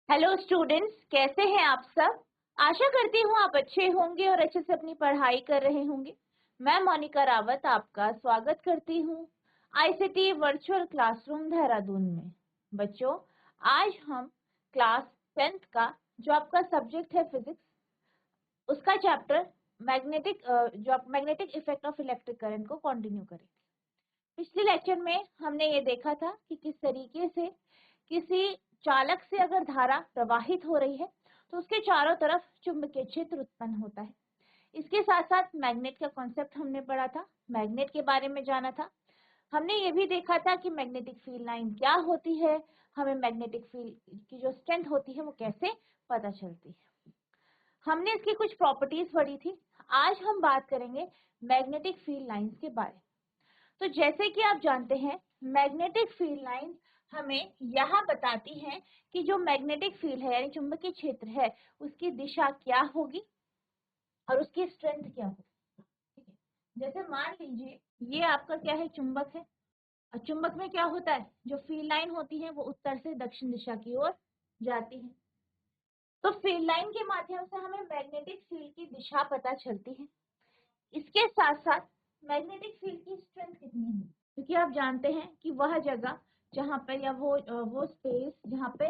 Hello students, कैसे हैं आप सब। आशा करती हूँ आप अच्छे होंगे और अच्छे से अपनी पढ़ाई कर रहे होंगे। मैं मोनिका रावत आपका स्वागत करती हूँ आईसीटी वर्चुअल क्लासरूम देहरादून में। बच्चों, आज हम क्लास 10th का जो आपका सब्जेक्ट है फिजिक्स, उसका chapter magnetic effect of electric current को कंटिन्यू करेंगे। पिछले लेक्चर में हमने ये देखा था कि किस तरीके से किसी चालक से अगर धारा प्रवाहित हो रही है तो उसके चारों तरफ चुंबकीय क्षेत्र उत्पन्न होता है। इसके साथ साथ मैग्नेट का कॉन्सेप्ट हमने पढ़ा था, मैग्नेट के बारे में जाना था। हमने ये भी देखा था कि मैग्नेटिक फील्ड लाइन क्या होती है, हमें मैग्नेटिक फील्ड की जो स्ट्रेंथ होती है वो कैसे पता चलती है। हमने इसकी कुछ प्रॉपर्टीज पढ़ी थी। आज हम बात करेंगे मैग्नेटिक फील्ड लाइंस के बारे में। तो जैसे कि आप जानते हैं, मैग्नेटिक फील्ड लाइन हमें यहाँ बताती हैं कि जो मैग्नेटिक फील्ड है यानी चुंबकीय क्षेत्र है उसकी दिशा क्या होगी और उसकी स्ट्रेंथ क्या होगी। ठीक है, जैसे मान लीजिए ये आपका क्या है, चुंबक है। और चुंबक में क्या होता है, जो फील्ड लाइन होती है वो उत्तर से दक्षिण दिशा की ओर जाती है। तो फील्ड लाइन के माध्यम से हमें मैग्नेटिक फील्ड की दिशा पता चलती है। इसके साथ साथ मैग्नेटिक फील्ड की स्ट्रेंथ कितनी है, क्योंकि आप जानते हैं कि वह जगह जहाँ पे या वो स्पेस जहाँ पे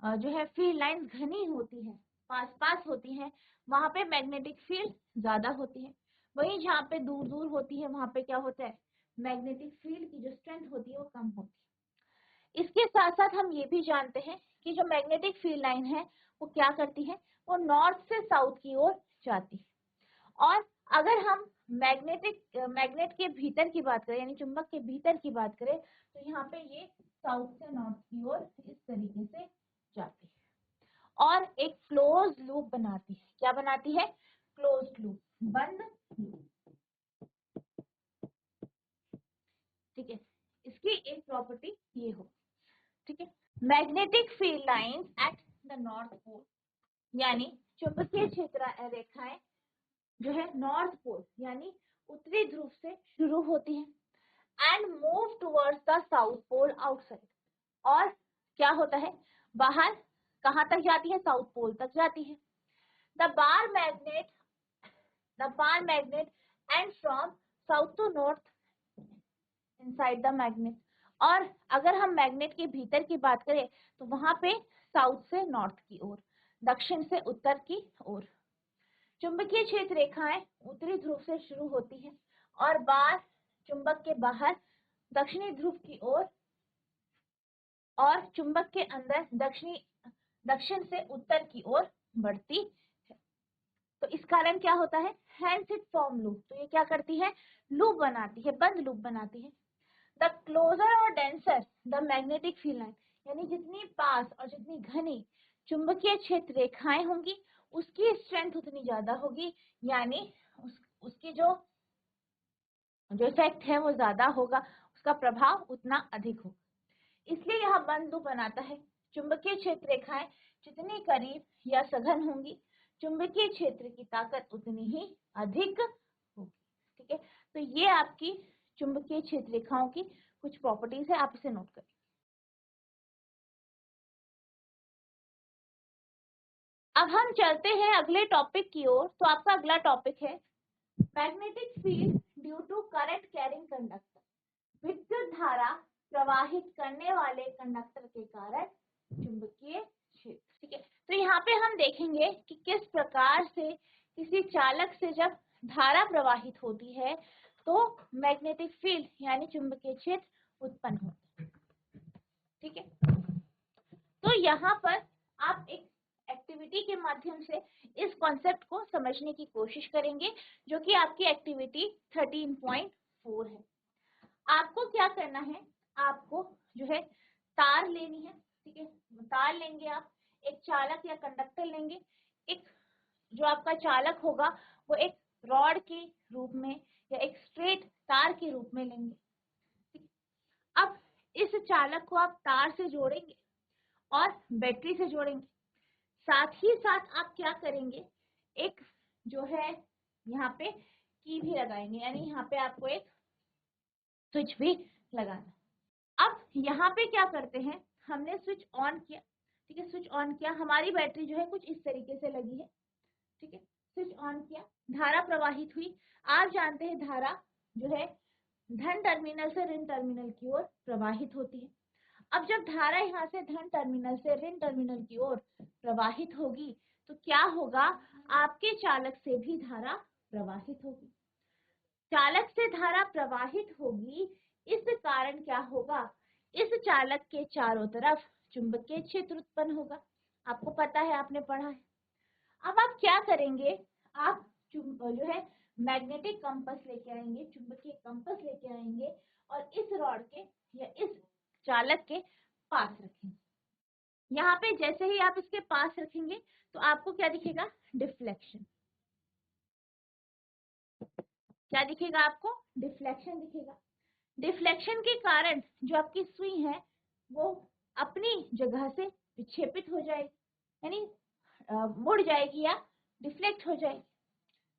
जो है फील्ड लाइंस घनी होती है, पास पास होती हैं, वहाँ पे मैग्नेटिक फील्ड ज्यादा होती है। वहीं जहाँ पे दूर दूर होती है वहाँ पे क्या होता है, मैग्नेटिक फील्ड की जो स्ट्रेंथ होती है वो कम होती है। इसके साथ साथ हम ये भी जानते हैं कि जो मैग्नेटिक फील्ड लाइन है वो क्या करती है, वो नॉर्थ से साउथ की ओर जाती है। और अगर हम मैग्नेट के भीतर की बात करें यानी चुंबक के भीतर की बात करें तो यहाँ पे ये साउथ से नॉर्थ की ओर इस तरीके से जाती है और एक क्लोज लूप बनाती है। क्या बनाती है, क्लोज लूप, बंद लूप। ठीक है, इसकी एक प्रॉपर्टी ये हो। ठीक है, magnetic field lines at the north pole यानी चुंबकीय क्षेत्र रेखाएं जो है नॉर्थ पोल यानी उत्तरी ध्रुव से शुरू होती है and move towards the south pole outside. और क्या होता है, बाहर कहां तक जाती है, साउथ पोल तक जाती है। The bar magnet and from south to north inside the magnet. और अगर हम मैग्नेट के भीतर की बात करें तो वहां पे साउथ से नॉर्थ की ओर, दक्षिण से उत्तर की ओर। चुंबकीय क्षेत्र रेखाएं उत्तरी ध्रुव से शुरू होती है और बार चुंबक के बाहर दक्षिणी ध्रुव की ओर और चुंबक के अंदर दक्षिण से उत्तर की ओर बढ़ती है। तो इस कारण क्या होता है, हेंस इट फॉर्म लूप। तो ये क्या करती है, लूप बनाती है, बंद लूप बनाती है। द क्लोजर और denser the magnetic field line यानी जितनी पास और जितनी घनी चुंबकीय क्षेत्र रेखाएं होंगी उसकी स्ट्रेंथ उतनी ज्यादा होगी, यानी उसकी जो इफेक्ट है वो ज्यादा होगा, उसका प्रभाव उतना अधिक होगा। इसलिए यह बंद लूप बनाता है। चुंबकीय क्षेत्र रेखाएं जितनी करीब या सघन होंगी चुंबकीय क्षेत्र की ताकत उतनी ही अधिक होगी। ठीक है, तो ये आपकी चुंबकीय क्षेत्र रेखाओं की कुछ प्रॉपर्टीज है, आप इसे नोट करें। अब हम चलते हैं अगले टॉपिक की ओर। तो आपका अगला टॉपिक है magnetic field due to current carrying conductor. विद्युत धारा प्रवाहित करने वाले कंडक्टर के कारण चुंबकीय क्षेत्र। ठीक है, तो यहाँ पे हम देखेंगे कि किस प्रकार से किसी चालक से जब धारा प्रवाहित होती है तो मैग्नेटिक फील्ड यानी चुंबकीय क्षेत्र उत्पन्न होता है। ठीक है, तो यहाँ पर आप एक एक्टिविटी के माध्यम से इस कॉन्सेप्ट को समझने की कोशिश करेंगे, जो कि आपकी एक्टिविटी 13.4 है। आपको क्या करना है, आपको जो है तार लेनी है। ठीक है, तार लेंगे आप, एक चालक या कंडक्टर लेंगे। एक जो आपका चालक होगा वो एक रॉड के रूप में या एक स्ट्रेट तार के रूप में लेंगे। ठीक? अब इस चालक को आप तार से जोड़ेंगे और बैटरी से जोड़ेंगे। साथ ही साथ आप क्या करेंगे, एक जो है यहाँ पे की भी लगाएंगे, यानी यहाँ पे आपको एक स्विच भी लगाना। अब यहाँ पे क्या करते हैं, हमने स्विच ऑन किया, ठीक है, स्विच ऑन किया, हमारी बैटरी जो है कुछ इस तरीके से लगी है। ठीक है, स्विच ऑन किया, धारा प्रवाहित हुई। आप जानते हैं धारा जो है धन टर्मिनल से ऋण टर्मिनल की ओर प्रवाहित होती है। अब जब धारा यहाँ से धन टर्मिनल से ऋण टर्मिनल की ओर प्रवाहित होगी तो क्या होगा, आपके चालक से भी धारा प्रवाहित होगी। चालक से धारा प्रवाहित होगी, इस कारण क्या होगा, इस चालक के चारों तरफ चुंबकीय क्षेत्र उत्पन्न होगा। आपको पता है, आपने पढ़ा है। अब आप क्या करेंगे, आप जो है मैग्नेटिक कंपास लेके आएंगे, चुंबकीय कंपास लेके आएंगे और इस रॉड के या इस चालक के पास रखेंगे। यहाँ पे जैसे ही आप इसके पास रखेंगे तो आपको क्या दिखेगा, डिफ्लेक्शन। क्या दिखेगा आपको, डिफ्लेक्शन दिखेगा। डिफ्लेक्शन के कारण जो आपकी सुई है वो अपनी जगह से विक्षेपित हो जाएगी, यानी मुड़ जाएगी या डिफ्लेक्ट हो जाएगी।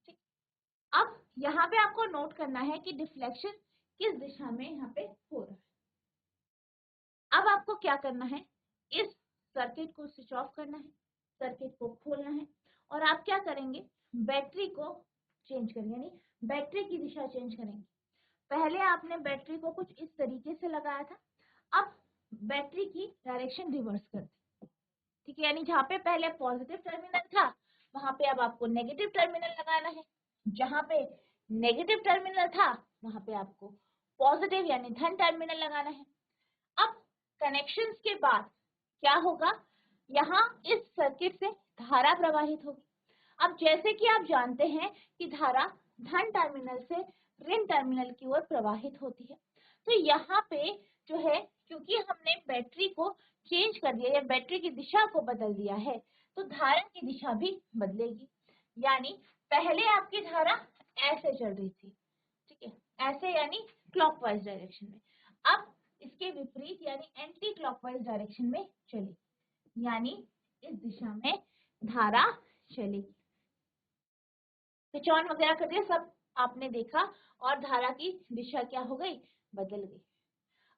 ठीक, अब यहाँ पे आपको नोट करना है कि डिफ्लेक्शन किस दिशा में यहाँ पे हो रहा है। अब आपको क्या करना है, इस सर्किट को स्विच ऑफ करना है, सर्किट को खोलना है और आप क्या करेंगे, बैटरी को चेंज करेंगे, यानी बैटरी की दिशा चेंज करेंगे। पहले आपने बैटरी को कुछ इस तरीके से लगाया था, अब बैटरी की डायरेक्शन रिवर्स कर दी। ठीक है, यानी जहाँ पे पहले पॉजिटिव टर्मिनल था वहां पे अब आपको नेगेटिव टर्मिनल लगाना है, जहाँ पे नेगेटिव टर्मिनल था वहां पे आपको पॉजिटिव यानी धन टर्मिनल लगाना है। अब कनेक्शंस के बाद क्या होगा, यहाँ इस सर्किट से धारा प्रवाहित होगी। अब जैसे कि आप जानते हैं कि धारा धन टर्मिनल से ऋण टर्मिनल की ओर प्रवाहित होती है, तो यहाँ पे जो है क्योंकि हमने बैटरी को चेंज कर दिया या बैटरी की दिशा को बदल दिया है तो धारा की दिशा भी बदलेगी। यानी पहले आपकी धारा ऐसे चल रही थी, ठीक है, ऐसे यानी क्लॉकवाइज डायरेक्शन में, अब इसके विपरीत यानी एंटी क्लॉकवाइज डायरेक्शन में चली, यानी इस दिशा में धारा चलेगी। स्विच ऑन वगैरह कर दिया, सब आपने देखा और धारा की दिशा क्या हो गई, बदल गई।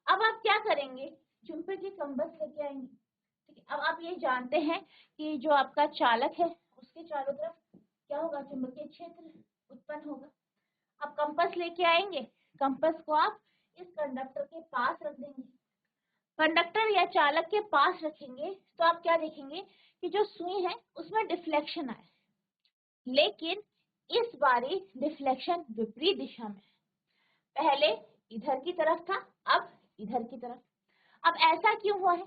अब आप क्या करेंगे, चुंबकीय कंबस लेके आएंगे। ठीक है, अब आप ये जानते हैं कि जो आपका चालक है उसके चारों तरफ क्या होगा, चुंबकीय क्षेत्र उत्पन्न होगा। अब कंपास लेके आएंगे, कंपास को आप इस कंडक्टर के पास रख देंगे। कंडक्टर या चालक के पास रखेंगे तो आप क्या देखेंगे कि जो सुई है उसमें डिफ्लेक्शन आए, लेकिन इस बारी डिफ्लेक्शन विपरीत दिशा में, पहले इधर की तरफ था अब इधर की तरफ। अब ऐसा क्यों हुआ है,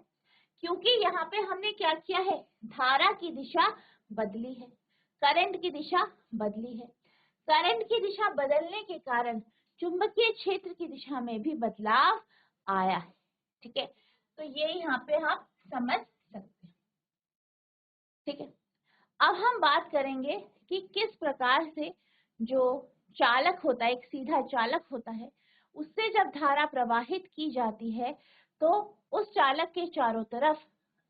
क्योंकि यहाँ पे हमने क्या किया है, धारा की दिशा बदली है, करंट की दिशा बदली है। करंट की दिशा बदलने के कारण चुंबकीय क्षेत्र की दिशा में भी बदलाव आया है। ठीक है, तो ये यहाँ पे हम समझ सकते हैं। ठीक है, अब हम बात करेंगे कि किस प्रकार से जो चालक होता है, एक सीधा चालक होता है, उससे जब धारा प्रवाहित की जाती है तो उस चालक के चारों तरफ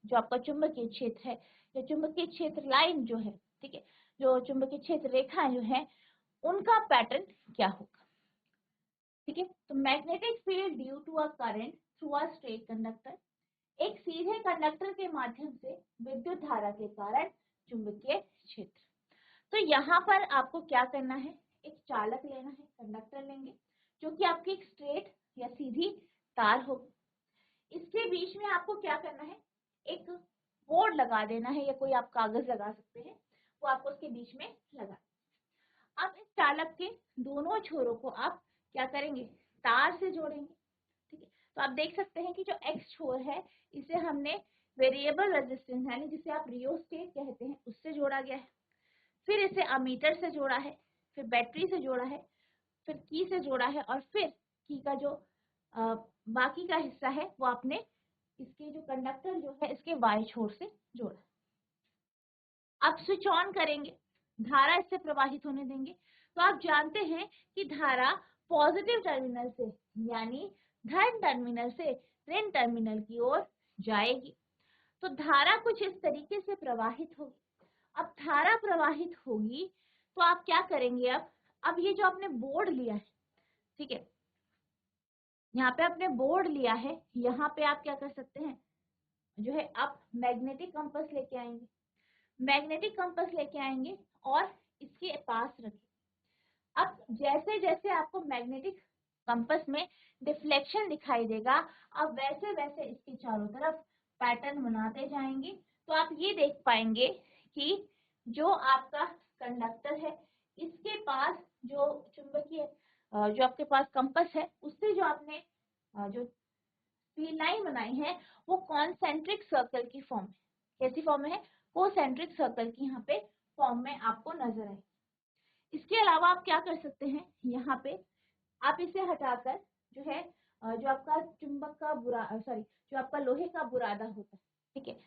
जो आपका चुंबकीय क्षेत्र है या चुंबकीय क्षेत्र लाइन जो है, ठीक है, जो चुंबकीय क्षेत्र रेखाएं जो है उनका पैटर्न क्या होगा। ठीक है, तो magnetic field due to a current through a straight conductor, एक सीधे कंडक्टर के माध्यम से विद्युत धारा के कारण चुंबकीय क्षेत्र। तो यहाँ पर आपको क्या करना है, एक चालक लेना है, कंडक्टर लेंगे जो कि आपकी एक स्ट्रेट या सीधी तार होगी। इसके बीच में आपको क्या करना है, एक बोर्ड लगा देना है या कोई आप कागज लगा सकते हैं, वो आपको उसके बीच में लगा। अब इस चालक के दोनों छोरों को आप क्या करेंगे, तार से जोड़ेंगे। ठीक है, तो आप देख सकते हैं कि जो एक्स छोर है इसे हमने वेरिएबल रेजिस्टेंस यानी जिसे आप रियोस्टेट कहते हैं उससे जोड़ा गया है, फिर इसे अमीटर से जोड़ा है, फिर बैटरी से जोड़ा है, फिर की से जोड़ा है और फिर की का जो बाकी का हिस्सा है वो आपने इसके जो कंडक्टर जो है इसके वाई छोर से जोड़ा। अब स्विच ऑन करेंगे, धारा इससे प्रवाहित होने देंगे, तो आप जानते हैं कि धारा पॉजिटिव टर्मिनल से यानी धन टर्मिनल से ऋण टर्मिनल की ओर जाएगी। तो धारा कुछ इस तरीके से प्रवाहित होगी। अब धारा प्रवाहित होगी तो आप क्या करेंगे, अब ये जो आपने बोर्ड लिया है, ठीक है, यहाँ पे आपने बोर्ड लिया है, यहाँ पे आप क्या कर सकते हैं, जो है आप मैग्नेटिक कंपास लेके आएंगे, मैग्नेटिक कंपास लेके आएंगे और इसके पास रखें। अब जैसे जैसे आपको मैग्नेटिक कंपास में डिफ्लेक्शन दिखाई देगा, आप वैसे वैसे इसके चारों तरफ पैटर्न बनाते जाएंगे, तो आप ये देख पाएंगे कि जो आपका कंडक्टर है इसके पास जो चुंबकीय जो आपके पास कंपास है उससे जो आपने जो फील्ड लाइन बनाई है वो कॉन्सेंट्रिक सर्कल की फॉर्म है। कैसी फॉर्म में है? कोसेंट्रिक सर्कल की यहाँ पे फॉर्म में आपको नजर आए। इसके अलावा आप क्या कर सकते हैं, यहाँ पे आप इसे हटाकर जो है जो आपका चुंबक का जो आपका लोहे का बुरादा होता है, ठीक है,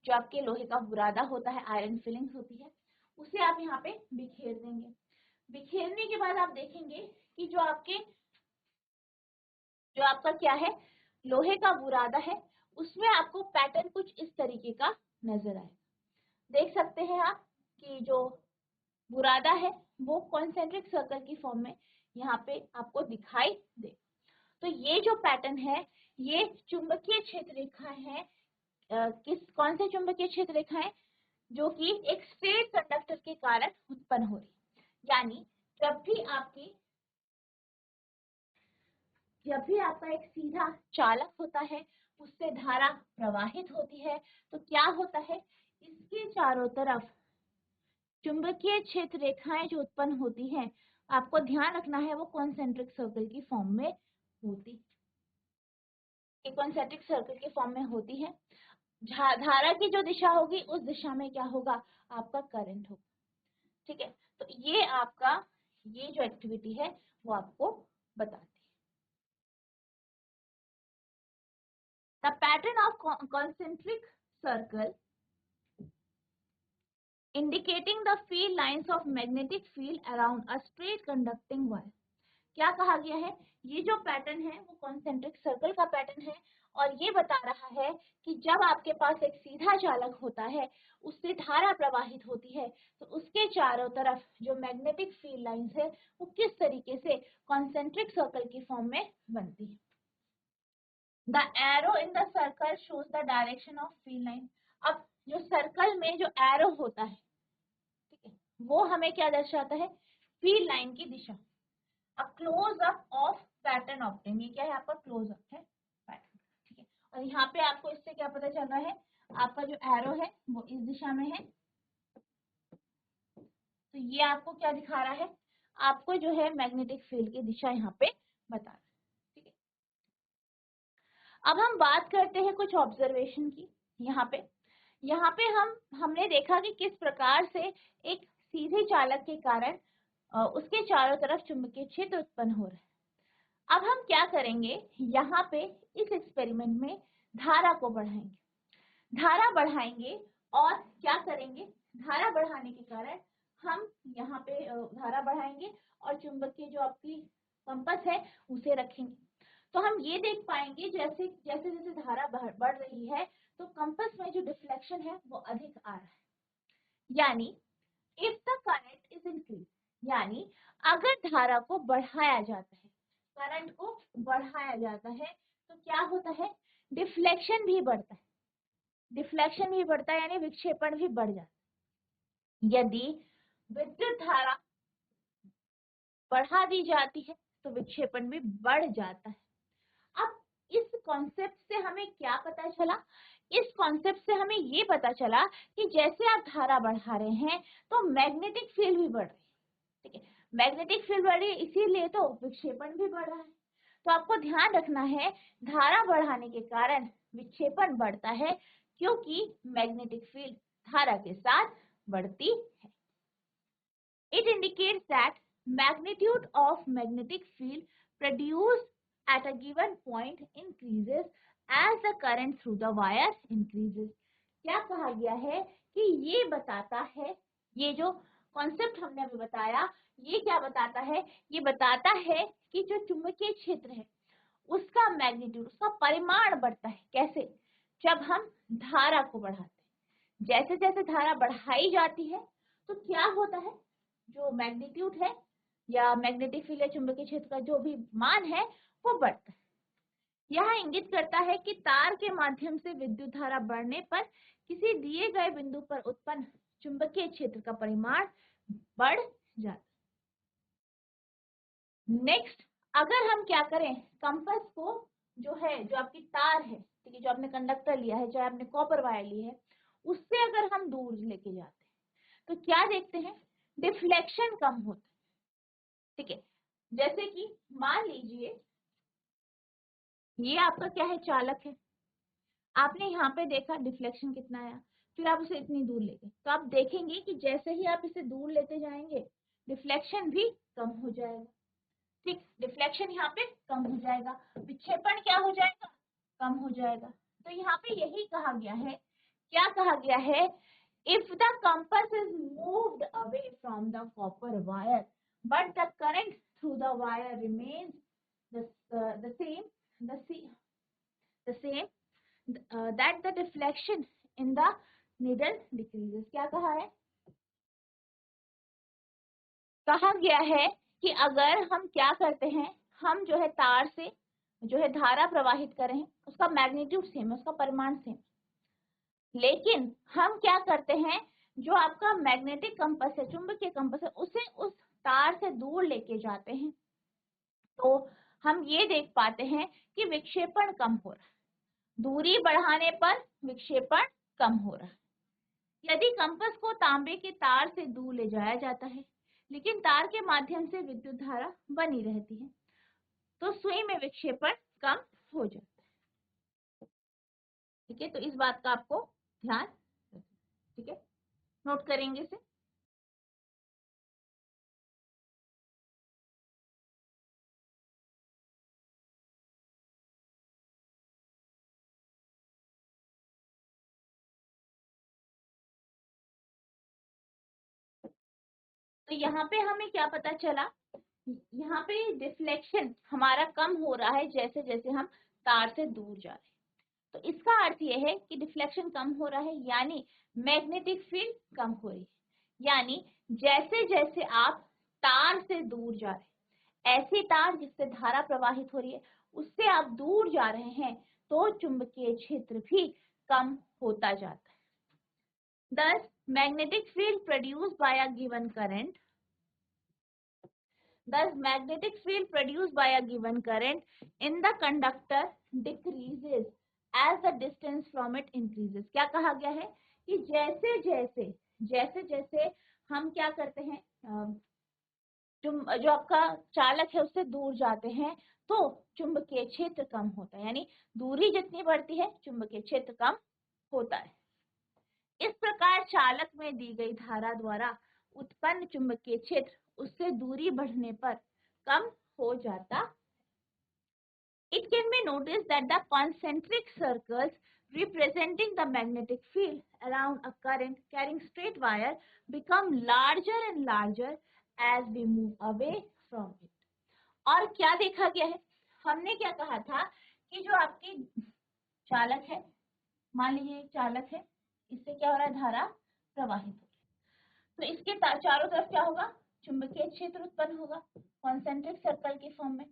जो आपके लोहे का बुरादा होता है, आयरन फिलिंग्स होती है, उसे आप यहाँ पे बिखेर देंगे। बिखेरने के बाद आप देखेंगे कि जो आपका क्या है, लोहे का बुरादा है, उसमें आपको पैटर्न कुछ इस तरीके का नजर आए। देख सकते हैं आप कि जो बुरादा है वो कॉन्सेंट्रिक सर्कल की फॉर्म में यहाँ पे आपको दिखाई दे। तो ये जो पैटर्न है ये चुंबकीय क्षेत्र रेखा है। कौन से चुंबकीय क्षेत्र रेखा है? जो कि एक स्ट्रेट कंडक्टर के कारण उत्पन्न हो रही। यानी जब भी आपका एक सीधा चालक होता है उससे धारा प्रवाहित होती है, तो क्या होता है, इसके चारों तरफ चुंबकीय क्षेत्र रेखाएं जो उत्पन्न होती हैं, आपको ध्यान रखना है वो कॉन्सेंट्रिक सर्कल की फॉर्म में होती है। कॉन्सेंट्रिक सर्कल की फॉर्म में होती है। धारा की जो दिशा होगी उस दिशा में क्या होगा, आपका करंट होगा। ठीक है, तो ये आपका ये जो एक्टिविटी है वो आपको बताती है। The pattern of concentric circle indicating the field lines of magnetic field around a straight conducting wire। क्या कहा गया है, ये जो पैटर्न है वो कॉन्सेंट्रिक सर्कल का पैटर्न है और ये बता रहा है कि जब आपके पास एक सीधा चालक होता है उससे धारा प्रवाहित होती है तो उसके चारों तरफ जो मैग्नेटिक फील्ड लाइंस है वो किस तरीके से कॉन्सेंट्रिक सर्कल की फॉर्म में बनती है। The arrow in the circle shows the direction of field line. अब जो सर्कल में जो एरो होता है, ठीक है, वो हमें क्या दर्शाता है, फील्ड लाइन की दिशा। अब close up of pattern obtain, ये क्या है, आपका क्लोज अप है पैटर्न, ठीक है। और यहाँ पे आपको इससे क्या पता चल रहा है, आपका जो एरो है वो इस दिशा में है, तो ये आपको क्या दिखा रहा है, आपको जो है मैग्नेटिक फील्ड की दिशा यहाँ पे बता रहा है, ठीक है। अब हम बात करते हैं कुछ ऑब्जर्वेशन की। यहाँ पे हमने देखा कि किस प्रकार से एक सीधे चालक के कारण उसके चारों तरफ चुंबकीय क्षेत्र उत्पन्न हो रहा है। अब हम क्या करेंगे, यहाँ पे इस एक्सपेरिमेंट में धारा को बढ़ाएंगे और क्या करेंगे, धारा बढ़ाने के कारण हम यहाँ पे धारा बढ़ाएंगे और चुंबकीय जो आपकी कंपास है उसे रखेंगे। तो हम ये देख पाएंगे जैसे जैसे जैसे धारा बढ़ रही है तो कंपास में जो डिफ्लेक्शन है वो अधिक आ रहा है। यानी if the current is increase, यानी अगर धारा को बढ़ाया जाता है, करंट को बढ़ाया जाता है तो क्या होता है, डिफ्लेक्शन भी बढ़ता है। डिफ्लेक्शन भी बढ़ता है यानी विक्षेपण भी बढ़ जाता है। यदि विद्युत धारा बढ़ा दी जाती है तो विक्षेपण भी बढ़ जाता है। अब इस कॉन्सेप्ट से हमें क्या पता चला, इस कॉन्सेप्ट से हमें ये पता चला कि जैसे आप धारा बढ़ा रहे हैं तो मैग्नेटिक फील्ड भी बढ़ रही है, ठीक है। मैग्नेटिक फील्ड बढ़ रही है इसीलिए तो विक्षेपण भी बढ़ रहा है। तो आपको ध्यान रखना है, धारा बढ़ाने के कारण विक्षेपण बढ़ता है क्योंकि मैग्नेटिक फील्ड धारा के साथ बढ़ती है। It indicates that magnitude of magnetic field produced at a given point increases as the current through the wire increases। क्या कहा गया है कि ये बताता है, ये जो कॉन्सेप्ट हमने अभी बताया ये क्या बताता है, ये बताता है कि जो चुंबकीय क्षेत्र है उसका मैग्नीट्यूड, उसका परिमाण बढ़ता है। कैसे? जब हम धारा को बढ़ाते हैं। जैसे जैसे धारा बढ़ाई जाती है तो क्या होता है, जो मैग्नीट्यूड है या मैग्नेटिक फील्ड या चुंबकीय क्षेत्र का जो भी मान है वो बढ़ता है। यह इंगित करता है कि तार के माध्यम से विद्युत धारा बढ़ने पर किसी दिए गए बिंदु पर उत्पन्न चुंबकीय क्षेत्र का परिमाण बढ़ जाता। नेक्स्ट, अगर हम क्या करें, कंपास को जो है, जो आपकी तार है, ठीक है, जो आपने कंडक्टर लिया है, चाहे आपने कॉपर वायर ली है, उससे अगर हम दूर लेके जाते हैं तो क्या देखते हैं, डिफ्लेक्शन कम होता है। ठीक है, जैसे कि मान लीजिए ये आपका क्या है, चालक है, आपने यहाँ पे देखा डिफ्लेक्शन कितना आया, फिर आप उसे इतनी दूर ले गए, तो आप देखेंगे कि जैसे ही आप इसे दूर लेते जाएंगे डिफ्लेक्शन भी कम हो जाएगा। ठीक, डिफ्लेक्शन यहाँ पे कम हो जाएगा, विक्षेपण क्या हो जाएगा, कम हो जाएगा। तो यहाँ पे यही कहा गया है, क्या कहा गया है, if the compass is moved away from the copper wire but the current through the wire remains the same that the deflection in the needle decreases। क्या कहा है, कहा गया है कि अगर हम क्या करते हैं, हम जो है तार से जो है धारा प्रवाहित कर रहे हैं, उसका मैग्नीट्यूड सेम है, उसका परिमाण सेम, लेकिन हम क्या करते हैं, जो आपका मैग्नेटिक कंपास है, चुंबकीय कंपास है, उसे उस तार से दूर लेके जाते हैं, तो हम ये देख पाते हैं कि विक्षेपण कम हो रहा है, दूरी बढ़ाने पर विक्षेपण कम हो रहा है। यदि कंपास को तांबे के तार से दूर ले जाया जाता है लेकिन तार के माध्यम से विद्युत धारा बनी रहती है तो सुई में विक्षेपण कम हो जाता है। ठीक है, तो इस बात का आपको ध्यान रखना, ठीक है, नोट करेंगे इसे। तो यहाँ पे हमें क्या पता चला, यहाँ पे डिफ्लेक्शन हमारा कम हो रहा है जैसे जैसे हम तार से दूर जा रहे हैं, तो इसका अर्थ यह है कि डिफ्लेक्शन कम हो रहा है, यानी मैग्नेटिक फील्ड कम हो रही है, यानी जैसे जैसे आप तार से दूर जा रहे हैं, ऐसी तार जिससे धारा प्रवाहित हो रही है उससे आप दूर जा रहे हैं, तो चुंबकीय क्षेत्र भी कम होता जाता है। Thus, magnetic field produced by a given current in the conductor decreases as the distance from it increases। क्या कहा गया है कि जैसे जैसे हम क्या करते हैं, जो आपका चालक है उससे दूर जाते हैं तो चुंबकीय क्षेत्र कम होता है, यानी दूरी जितनी बढ़ती है चुंबकीय क्षेत्र कम होता है। इस प्रकार चालक में दी गई धारा द्वारा उत्पन्न चुंबकीय क्षेत्र उससे दूरी बढ़ने पर कम हो जाता। It can be noticed that the concentric circles representing the magnetic field around a current carrying straight wire become larger and larger as we move away from it। और क्या देखा गया है, हमने क्या कहा था कि जो आपकी चालक है, मान लीजिए चालक है, इससे क्या हो रहा है, धारा प्रवाहित हो रही है, तो इसके चारों तरफ क्या होगा, चुंबकीय क्षेत्र उत्पन्न होगा कॉन्सेंट्रिक सर्कल के फॉर्म में।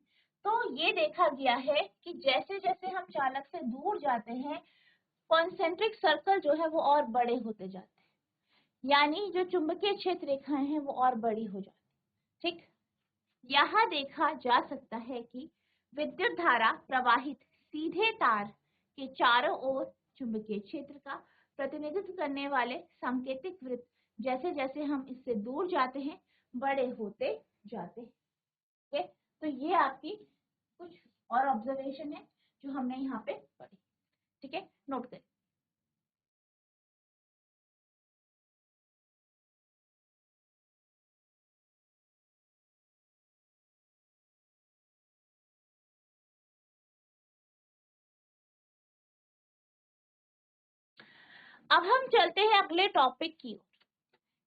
तो ये देखा गया है कि जैसे जैसे हम चालक से दूर जाते हैं कॉन्सेंट्रिक सर्कल जो है वो और बड़े होते जाते हैं, यानी जो चुंबकीय क्षेत्र रेखाएं हैं वो और बड़ी हो जाती है। ठीक, यहाँ देखा जा सकता है कि विद्युत धारा प्रवाहित सीधे तार के चारों ओर चुंबकीय क्षेत्र का प्रतिनिधित्व करने वाले सांकेतिक वृत्त जैसे जैसे हम इससे दूर जाते हैं बड़े होते जाते हैं। ठीक है, तो ये आपकी कुछ और ऑब्जर्वेशन है जो हमने यहाँ पे पढ़ी। ठीक है, नोट करें। अब हम चलते हैं अगले टॉपिक की ओर।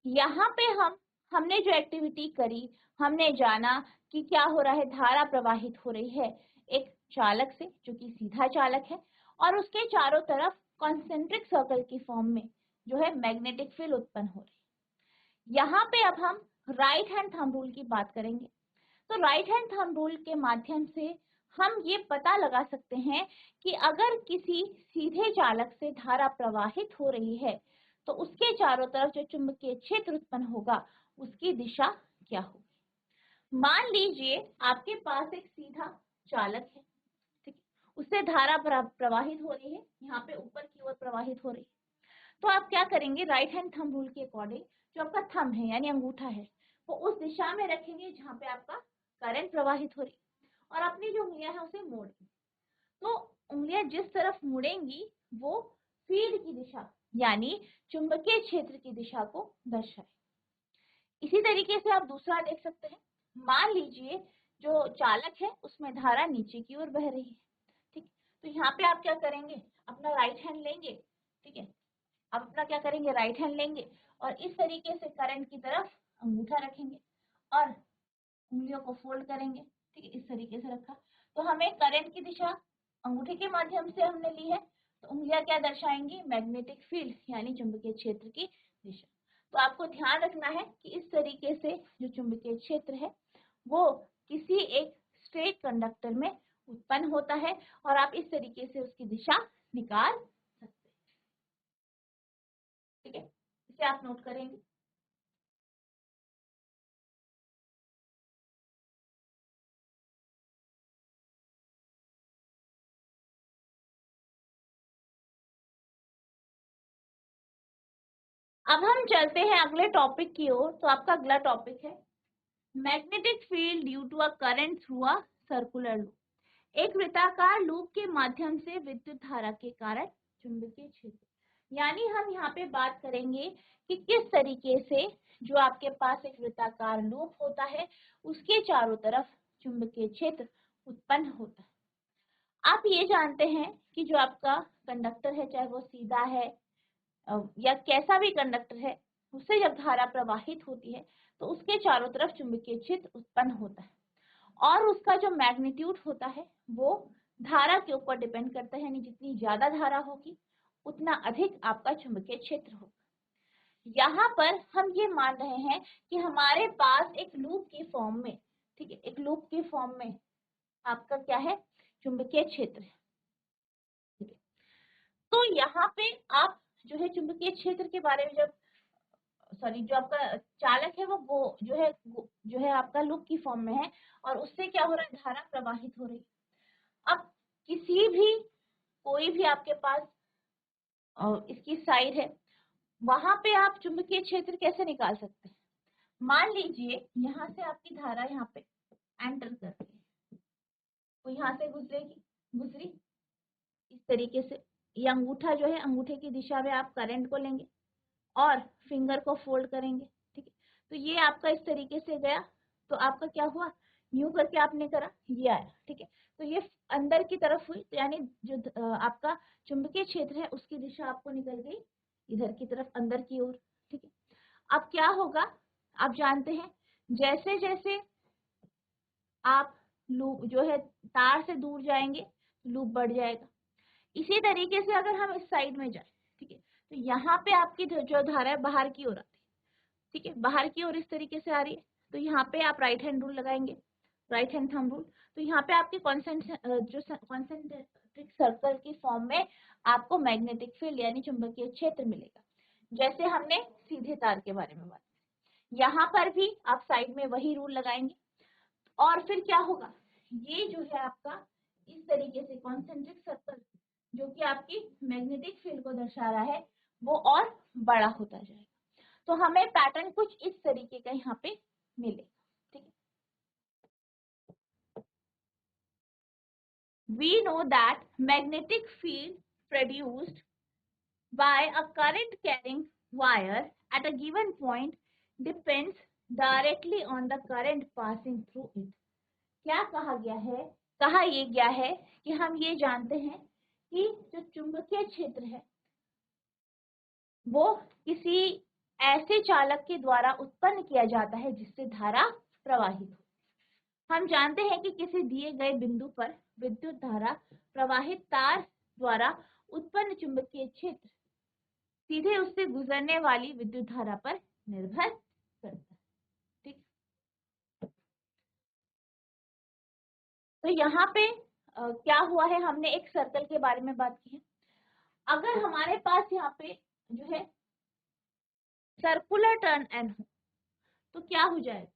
यहाँ पे हमने जो एक्टिविटी करी, हमने जाना कि क्या हो रहा है, धारा प्रवाहित हो रही है एक चालक से जो कि सीधा चालक है और उसके चारों तरफ कॉन्सेंट्रिक सर्कल की फॉर्म में जो है मैग्नेटिक फील्ड उत्पन्न हो रही है। यहाँ पे अब हम राइट हैंड थंब रूल की बात करेंगे। तो राइट हैंड थंब रूल के माध्यम से हम ये पता लगा सकते हैं कि अगर किसी सीधे चालक से धारा प्रवाहित हो रही है तो उसके चारों तरफ जो चुंबकीय क्षेत्र उत्पन्न होगा उसकी दिशा क्या होगी। मान लीजिए आपके पास एक सीधा चालक है, ठीक है, उससे धारा प्रवाहित हो रही है, यहाँ पे ऊपर की ओर प्रवाहित हो रही है। तो आप क्या करेंगे, राइट हैंड थंब रूल के अकॉर्डिंग जो आपका थंब है यानी अंगूठा है वो उस दिशा में रखेंगे जहाँ पे आपका करंट प्रवाहित हो रही है और अपनी जो उंगलियां है उसे मोड़ेंगे। तो उंगलियां जिस तरफ मुड़ेंगी वो फील्ड की दिशा यानी चुंबकीय क्षेत्र की दिशा को दर्शाए। इसी तरीके से आप दूसरा देख सकते हैं। मान लीजिए जो चालक है उसमें धारा नीचे की ओर बह रही है, ठीक। तो यहाँ पे आप क्या करेंगे, अपना राइट हैंड लेंगे, ठीक है, आप अपना क्या करेंगे, राइट हैंड लेंगे और इस तरीके से करंट की तरफ अंगूठा रखेंगे और उंगलियों को फोल्ड करेंगे, ठीक है, इस तरीके से रखा। तो हमें करंट की दिशा अंगूठे के माध्यम से हमने ली है, तो उंगलियां क्या दर्शाएंगी, मैग्नेटिक फील्ड यानी चुंबकीय क्षेत्र की दिशा। तो आपको ध्यान रखना है कि इस तरीके से जो चुंबकीय क्षेत्र है वो किसी एक स्ट्रेट कंडक्टर में उत्पन्न होता है और आप इस तरीके से उसकी दिशा निकाल सकते हैं, ठीक है, इसे आप नोट करेंगे। अब हम चलते हैं अगले टॉपिक की ओर। तो आपका अगला टॉपिक है magnetic field due to a current through a circular loop. एक वृत्ताकार लूप के माध्यम से विद्युत धारा के कारण चुंबकीय क्षेत्र, यानी हम यहाँ पे बात करेंगे कि किस तरीके से जो आपके पास एक वृत्ताकार लूप होता है उसके चारों तरफ चुंबकीय क्षेत्र उत्पन्न होता है। आप ये जानते हैं कि जो आपका कंडक्टर है चाहे वो सीधा है या कैसा भी कंडक्टर है, उससे जब धारा प्रवाहित होती है तो उसके चारों तरफ चुंबकीय क्षेत्र उत्पन्न होता है और उसका जो मैग्नीट्यूड होता है वो धारा के ऊपर डिपेंड करता है, यानी जितनी ज्यादा धारा होगी उतना अधिक आपका चुंबकीय क्षेत्र होगा। यहाँ पर हम ये मान रहे हैं कि हमारे पास एक लूप की फॉर्म में, ठीक है, एक लूप की फॉर्म में आपका क्या है, चुंबकीय क्षेत्र है, ठीक है। तो यहाँ पे आप जो है चुंबकीय क्षेत्र के बारे में जब जो आपका चालक है वो जो है आपका लूप की फॉर्म में है और उससे क्या हो रहा है, धारा प्रवाहित हो रही है। अब किसी भी कोई भी आपके पास इसकी साइड है, वहां पे आप चुंबकीय क्षेत्र कैसे निकाल सकते हैं। मान लीजिए यहाँ से आपकी धारा यहाँ पे एंटर कर रही है, तो यहाँ से गुजरी इस तरीके से, ये अंगूठा जो है अंगूठे की दिशा में आप करंट को लेंगे और फिंगर को फोल्ड करेंगे, ठीक है। तो ये आपका इस तरीके से गया, तो आपका क्या हुआ, यूं करके आपने करा, ये आया, ठीक है। तो ये अंदर की तरफ हुई, तो यानी जो आपका चुंबकीय क्षेत्र है उसकी दिशा आपको निकल गई इधर की तरफ, अंदर की ओर, ठीक है। अब क्या होगा, आप जानते हैं जैसे जैसे आप लूप जो है तार से दूर जाएंगे लूप बढ़ जाएगा। इसी तरीके से अगर हम इस साइड में जाए, ठीक है, तो यहाँ पे आपकी जो धारा है बाहर की ओर आती है, ठीक है, बाहर की ओर इस तरीके से आ रही है। तो यहाँ पे आप राइट हैंड रूल लगाएंगे, राइट हैंड थंब रूल। तो यहाँ पे आपकी कॉन्सेंट्रिक सर्कल की फॉर्म में आपको मैग्नेटिक फील्ड यानी चुंबकीय क्षेत्र मिलेगा, जैसे हमने सीधे तार के बारे में बात की। यहाँ पर भी आप साइड में वही रूल लगाएंगे और फिर क्या होगा, ये जो है आपका इस तरीके से कॉन्सेंट्रिक सर्कल जो कि आपकी मैग्नेटिक फील्ड को दर्शा रहा है वो और बड़ा होता जाएगा। तो हमें पैटर्न कुछ इस तरीके का यहाँ पे मिलेगा, ठीक है। We know that magnetic field produced by a current carrying wire at a given point depends directly on the current passing through it. क्या कहा गया है, कहा ये गया है कि हम ये जानते हैं कि जो चुंबकीय क्षेत्र है वो किसी ऐसे चालक के द्वारा उत्पन्न किया जाता है जिससे धारा प्रवाहित हो। हम जानते हैं कि किसी दिए गए बिंदु पर विद्युत धारा प्रवाहित तार द्वारा उत्पन्न चुंबकीय क्षेत्र सीधे उससे गुजरने वाली विद्युत धारा पर निर्भर करता है, ठीक। तो यहाँ पे क्या हुआ है, हमने एक सर्कल के बारे में बात की है। अगर हमारे पास यहाँ पे जो है सर्कुलर टर्न एन हो तो क्या हो जाएगा।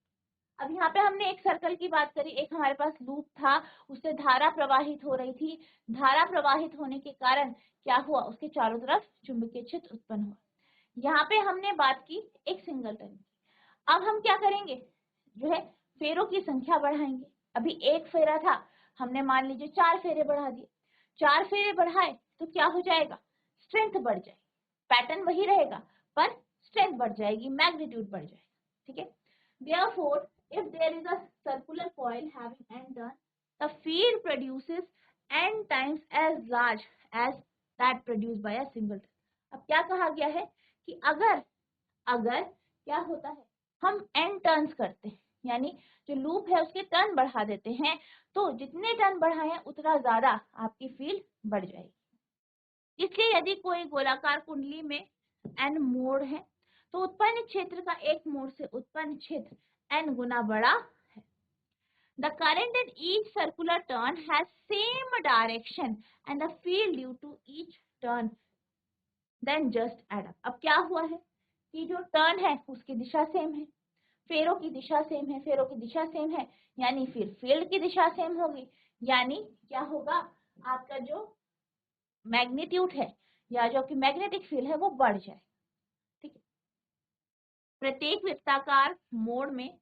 अब यहाँ पे हमने एक सर्कल की बात करी, एक हमारे पास लूप था, उससे धारा प्रवाहित हो रही थी। धारा प्रवाहित होने के कारण क्या हुआ, उसके चारों तरफ चुंबकीय क्षेत्र उत्पन्न हुआ। यहाँ पे हमने बात की एक सिंगल टर्न की। अब हम क्या करेंगे, जो है फेरों की संख्या बढ़ाएंगे। अभी एक फेरा था, हमने मान लीजिए 4 फेरे बढ़ा दिए। 4 फेरे बढ़ाए तो क्या हो जाएगा, स्ट्रेंथ बढ़ जाएगी। पैटर्न वही रहेगा पर स्ट्रेंथ बढ़ जाएगी, मैग्नीट्यूड बढ़ जाएगा। ठीक है, therefore if there is a circular coil having n turn, the field produces n times as large as that produced by a single turn. अब क्या कहा गया है कि अगर क्या होता है, हम n टर्न्स करते हैं, यानी जो लूप है उसके टर्न बढ़ा देते हैं, तो जितने टर्न बढ़ाएं उतना ज्यादा आपकी फील्ड बढ़ जाएगी। इसलिए यदि कोई गोलाकार कुंडली में n मोड़ है तो उत्पन्न क्षेत्र का एक मोड़ से उत्पन्न क्षेत्र n गुना बड़ा है। The current in each circular turn has same direction and the field due to each turn then just add up. अब क्या हुआ है कि जो टर्न है उसकी दिशा सेम है, फेरों की दिशा सेम है, फेरों की दिशा सेम है, यानी फिर फील्ड की दिशा सेम होगी, यानी क्या होगा, आपका जो मैग्नीट्यूड है या जो आपकी मैग्नेटिक फील्ड है वो बढ़ जाए। ठीक है, प्रत्येक वृत्ताकार मोड़ में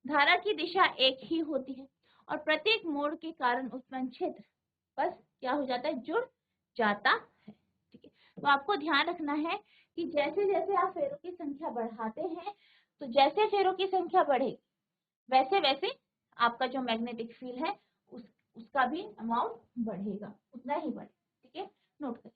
धारा की दिशा एक ही होती है और प्रत्येक मोड़ के कारण उत्पन्न क्षेत्र बस क्या हो जाता है, जुड़ जाता है। ठीक है, तो आपको ध्यान रखना है कि जैसे जैसे आप फेरों की संख्या बढ़ाते हैं, तो जैसे फेरों की संख्या बढ़ेगी वैसे वैसे आपका जो मैग्नेटिक फील्ड है उसका भी अमाउंट बढ़ेगा, उतना ही बढ़े। ठीक है, नोट करें।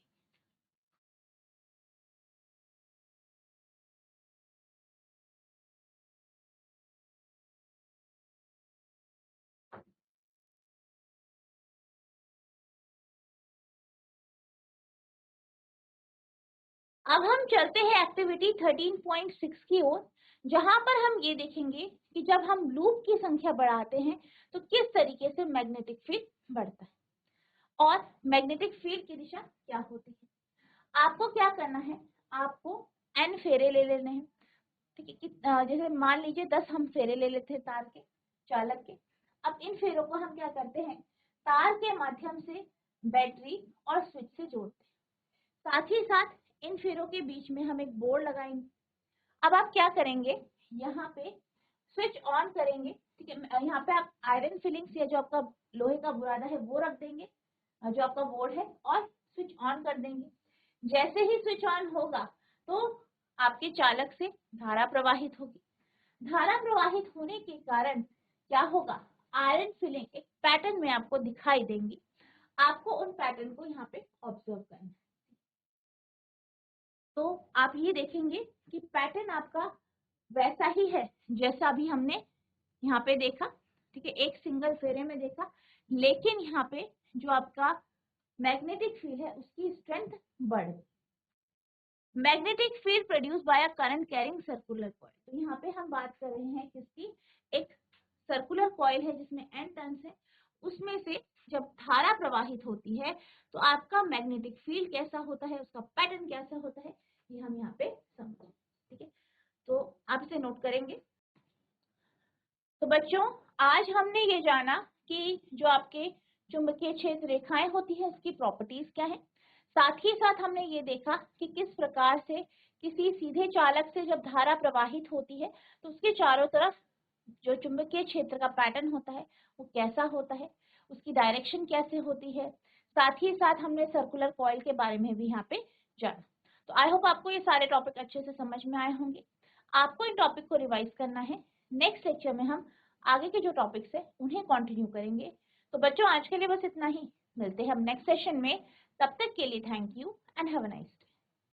अब हम चलते हैं एक्टिविटी 13.6 की ओर, जहां पर हम ये देखेंगे कि जब हम लूप की संख्या बढ़ाते हैं तो किस तरीके से मैग्नेटिक फील्ड बढ़ता है और मैग्नेटिक फील्ड की दिशा क्या होती है। आपको क्या करना है, आपको n फेरे ले लेने हैं। ठीक है, कि जैसे मान लीजिए 10 हम फेरे ले लेते हैं तार के, चालक के। अब इन फेरों को हम क्या करते हैं, तार के माध्यम से बैटरी और स्विच से जोड़ते हैं। साथ ही साथ इन फेरों के बीच में हम एक बोर्ड लगाएंगे। अब आप क्या करेंगे, यहाँ पे स्विच ऑन करेंगे। ठीक है, यहाँ पे आप आयरन फिलिंग्स या जो आपका लोहे का बुरादा है वो रख देंगे, जो आपका बोर्ड है, और स्विच ऑन कर देंगे। जैसे ही स्विच ऑन होगा तो आपके चालक से धारा प्रवाहित होगी। धारा प्रवाहित होने के कारण क्या होगा, आयरन फिलिंग एक पैटर्न में आपको दिखाई देंगी। आपको उन पैटर्न को यहाँ पे ऑब्जर्व करना है। तो आप ये देखेंगे कि पैटर्न आपका वैसा ही है जैसा अभी हमने यहाँ पे देखा। ठीक है, एक सिंगल फेरे में देखा, लेकिन यहाँ पे जो आपका मैग्नेटिक फील्ड है उसकी स्ट्रेंथ बढ़ गई। Magnetic field produce by a current carrying circular coil. तो यहाँ पे हम बात कर रहे हैं किसकी, एक सर्कुलर कॉइल है जिसमें n टर्न्स है, उसमें से जब धारा प्रवाहित होती है तो आपका मैग्नेटिक फील्ड कैसा होता है, उसका पैटर्न कैसा होता है, ये हम यहाँ पे समझें। ठीक है, तो आप इसे नोट करेंगे। तो बच्चों, आज हमने ये जाना कि जो आपके चुंबकीय क्षेत्र रेखाएं होती है उसकी प्रॉपर्टीज क्या है। साथ ही साथ हमने ये देखा कि किस प्रकार से किसी सीधे चालक से जब धारा प्रवाहित होती है तो उसके चारों तरफ जो चुंबकीय क्षेत्र का पैटर्न होता है वो कैसा होता है, उसकी डायरेक्शन कैसे होती है। साथ ही साथ हमने सर्कुलर कॉइल के बारे में भी यहाँ पे जाना। तो आई होप आपको ये सारे टॉपिक अच्छे से समझ में आए होंगे। आपको इन टॉपिक को रिवाइज करना है। नेक्स्ट लेक्चर में हम आगे के जो टॉपिक्स है उन्हें कंटिन्यू करेंगे। तो बच्चों, आज के लिए बस इतना ही, मिलते हैं हम नेक्स्ट सेशन में। तब तक के लिए thank you and have a nice day.